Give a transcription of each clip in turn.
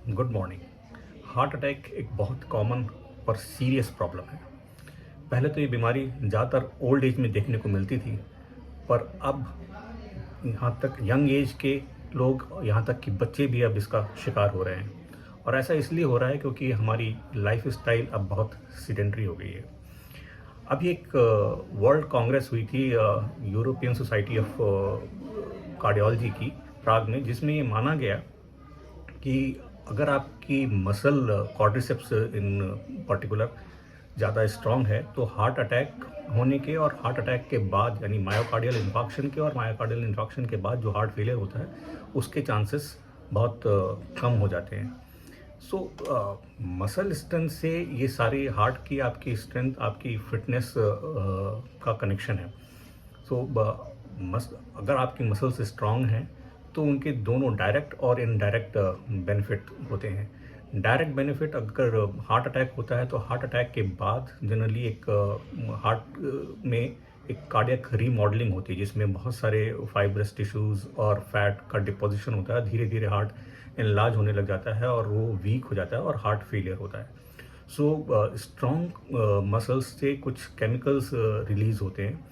Good morning. Heart attack एक बहुत common और सीरियस प्रॉब्लम है। पहले तो ये बीमारी ज़्यादातर ओल्ड एज में देखने को मिलती थी, पर अब यहाँ तक यंग एज के लोग, यहाँ तक कि बच्चे भी अब इसका शिकार हो रहे हैं। और ऐसा इसलिए हो रहा है क्योंकि हमारी लाइफ स्टाइल अब बहुत सीडेंट्री हो गई है। अभी एक वर्ल्ड कांग्रेस हुई थी यूरोपियन सोसाइटी ऑफ कार्डियोलॉजी की, प्राग में, जिसमें ये माना गया कि अगर आपकी मसल क्वाड्रिसेप्स इन पर्टिकुलर ज़्यादा स्ट्रांग है तो हार्ट अटैक होने के और हार्ट अटैक के बाद, यानी मायोकार्डियल इन्फार्क्शन के और मायोकार्डियल इन्फार्क्शन के बाद जो हार्ट फेलियर होता है उसके चांसेस बहुत कम हो जाते हैं। सो मसल स्ट्रेंथ से ये सारी हार्ट की आपकी स्ट्रेंथ, आपकी फिटनेस का कनेक्शन है। सो अगर आपकी मसल्स स्ट्रांग हैं तो उनके दोनों डायरेक्ट और इनडायरेक्ट बेनिफिट होते हैं। डायरेक्ट बेनिफिट, अगर हार्ट अटैक होता है तो हार्ट अटैक के बाद जनरली एक हार्ट में एक कार्डियक रीमॉडलिंग होती है, जिसमें बहुत सारे फाइब्रस टिश्यूज़ और फैट का डिपोजिशन होता है। धीरे धीरे हार्ट एनलार्ज होने लग जाता है और वो वीक हो जाता है और हार्ट फेलियर होता है। सो स्ट्रॉन्ग मसल्स से कुछ केमिकल्स रिलीज होते हैं,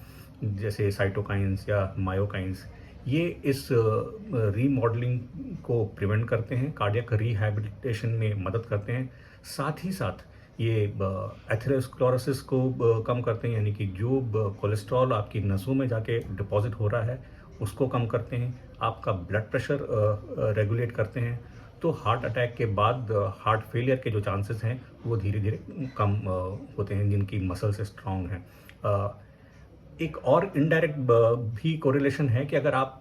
जैसे साइटोकाइंस या मायोकाइंस। ये इस रीमॉडलिंग को प्रिवेंट करते हैं, कार्डियक रिहैबिलिटेशन में मदद करते हैं। साथ ही साथ ये एथेरोस्क्लेरोसिस को कम करते हैं, यानी कि जो कोलेस्ट्रॉल आपकी नसों में जाके डिपॉजिट हो रहा है उसको कम करते हैं। आपका ब्लड प्रेशर रेगुलेट करते हैं। तो हार्ट अटैक के बाद हार्ट फेलियर के जो चांसेस हैं वो धीरे धीरे कम होते हैं, जिनकी मसल्स स्ट्रांग हैं। एक और इनडायरेक्ट भी कोरिलेशन है कि अगर आप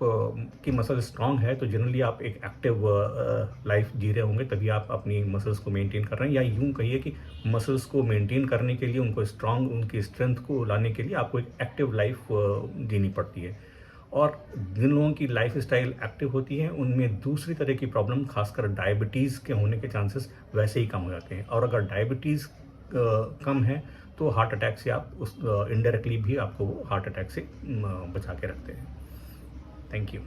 की मसल स्ट्रांग है तो जनरली आप एक एक्टिव लाइफ जी रहे होंगे, तभी आप अपनी मसल्स को मेंटेन कर रहे हैं। या यूं कहिए कि मसल्स को मेंटेन करने के लिए, उनको स्ट्रांग, उनकी स्ट्रेंथ को लाने के लिए आपको एक एक्टिव लाइफ जीनी पड़ती है। और जिन लोगों की लाइफ स्टाइल एक्टिव होती है उनमें दूसरी तरह की प्रॉब्लम, खासकर डायबिटीज़ के होने के चांसेस वैसे ही कम हो जाते हैं। और अगर डायबिटीज़ कम है तो हार्ट अटैक से आप उस इनडायरेक्टली भी आपको वो हार्ट अटैक से बचा के रखते हैं। Thank you.